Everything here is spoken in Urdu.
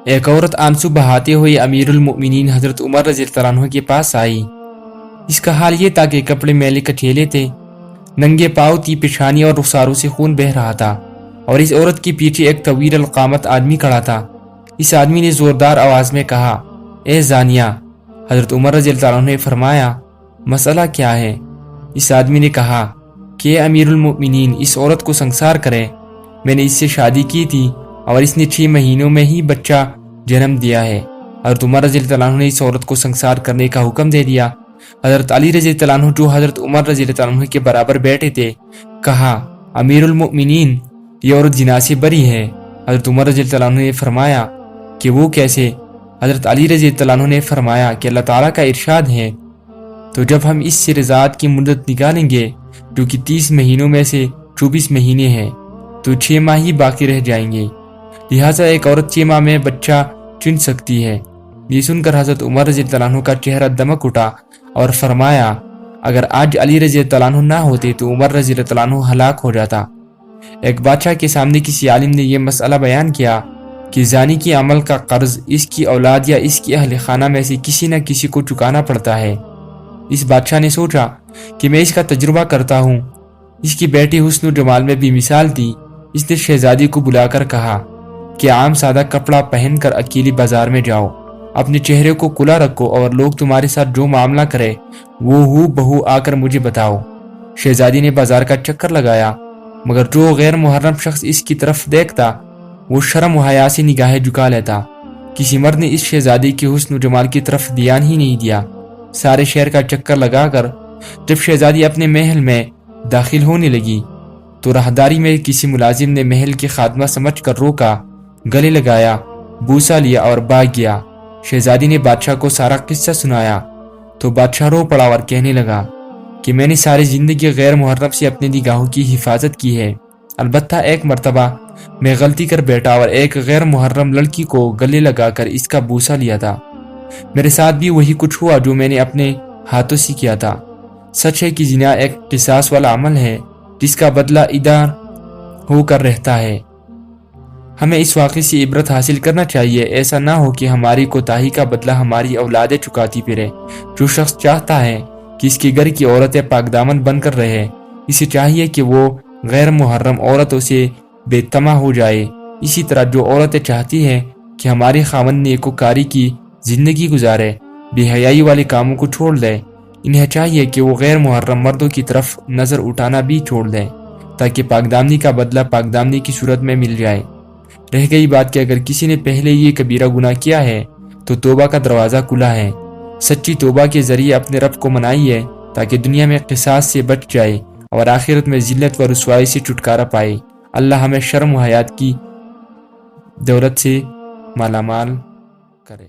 ایک عورت آنسو بہاتے ہوئے امیر المؤمنین حضرت عمر رضی اللہ عنہ کے پاس آئی۔ اس کا حال یہ تھا کہ کپڑے میلے کچیلے تھے، ننگے پاؤں تھی، پیشانی اور رخساروں سے خون بہہ رہا تھا، اور اس عورت کے پیچھے ایک طویل القامت آدمی کھڑا تھا۔ اس آدمی نے زوردار آواز میں کہا، اے زانیہ! حضرت عمر رضی اللہ عنہ نے فرمایا، مسئلہ کیا ہے؟ اس آدمی نے کہا کہ اے امیر المؤمنین، اس عورت کو سنسار کرے، میں نے اس سے شادی کی تھی اور اس نے 6 مہینوں میں ہی بچہ جنم دیا ہے۔ حضرت عمر رضی اللہ عنہ نے اس عورت کو سنسار کرنے کا حکم دے دیا۔ حضرت علی رضی اللہ عنہ جو حضرت عمر رضی اللہ عنہ کے برابر بیٹھے تھے، کہا، امیر المؤمنین، یہ عورت زنا سے بری ہے۔ حضرت عمر رضی اللہ عنہ نے فرمایا کہ وہ کیسے؟ حضرت علی رضی اللہ عنہ نے فرمایا کہ اللہ تعالیٰ کا ارشاد ہے، تو جب ہم اس سے رضاعت کی مدت نکالیں گے جو کہ 30 مہینوں میں سے 24 مہینے ہیں، تو 6 ماہ ہی باقی رہ جائیں گے، لہٰذا ایک عورت 6 ماہ میں بچہ چن سکتی ہے۔ یہ سن کر حضرت عمر رضی اللہ عنہ کا چہرہ دمک اٹھا اور فرمایا، اگر آج علی رضی اللہ عنہ نہ ہوتے تو عمر رضی اللہ عنہ ہلاک ہو جاتا۔ ایک بادشاہ کے سامنے کسی عالم نے یہ مسئلہ بیان کیا کہ زانی کی عمل کا قرض اس کی اولاد یا اس کی اہل خانہ میں سے کسی نہ کسی کو چکانا پڑتا ہے۔ اس بادشاہ نے سوچا کہ میں اس کا تجربہ کرتا ہوں۔ اس کی بیٹی حسن و جمال میں بھی مثال تھی۔ اس نے شہزادی کو بلا کر کہا کہ عام سادہ کپڑا پہن کر اکیلی بازار میں جاؤ، اپنے چہرے کو کھلا رکھو اور لوگ تمہارے ساتھ جو معاملہ کرے وہ ہو بہو آ کر مجھے بتاؤ۔ شہزادی نے بازار کا چکر لگایا، مگر جو غیر محرم شخص اس کی طرف دیکھتا وہ شرم و حیا سے نگاہیں جھکا لیتا۔ کسی مرد نے اس شہزادی کے حسن و جمال کی طرف دھیان ہی نہیں دیا۔ سارے شہر کا چکر لگا کر جب شہزادی اپنے محل میں داخل ہونے لگی تو راہداری میں کسی ملازم نے محل کی خادمہ سمجھ کر روکا، گلے لگایا، بوسہ لیا اور بھاگ گیا۔ شہزادی نے بادشاہ کو سارا قصہ سنایا تو بادشاہ رو پڑا اور کہنے لگا کہ میں نے ساری زندگی غیر محرم سے اپنی نگاہوں کی حفاظت کی ہے، البتہ ایک مرتبہ میں غلطی کر بیٹھا اور ایک غیر محرم لڑکی کو گلے لگا کر اس کا بوسہ لیا تھا۔ میرے ساتھ بھی وہی کچھ ہوا جو میں نے اپنے ہاتھوں سے کیا تھا۔ سچ ہے کہ زنا ایک قصاص والا عمل ہے جس کا بدلہ ادار ہو کر رہتا ہے۔ ہمیں اس واقعے سے عبرت حاصل کرنا چاہیے، ایسا نہ ہو کہ ہماری کوتاہی کا بدلہ ہماری اولادیں چکاتی پھرے۔ جو شخص چاہتا ہے کہ اس کے گھر کی عورتیں پاک دامن بن کر رہے، اسے چاہیے کہ وہ غیر محرم عورتوں سے بے تما ہو جائے۔ اسی طرح جو عورتیں چاہتی ہیں کہ ہمارے خاوند نیکوکاری کی زندگی گزارے، بے حیائی والے کاموں کو چھوڑ دے، انہیں چاہیے کہ وہ غیر محرم مردوں کی طرف نظر اٹھانا بھی چھوڑ دیں تاکہ پاک دامنی کا بدلہ پاک دامنی کی صورت میں مل جائے۔ رہ گئی بات کہ اگر کسی نے پہلے یہ کبیرہ گناہ کیا ہے تو توبہ کا دروازہ کھلا ہے۔ سچی توبہ کے ذریعے اپنے رب کو منائیے تاکہ دنیا میں قصاص سے بچ جائے اور آخرت میں ذلت و رسوائی سے چھٹکارا پائے۔ اللہ ہمیں شرم و حیات کی دولت سے مالا مال کرے۔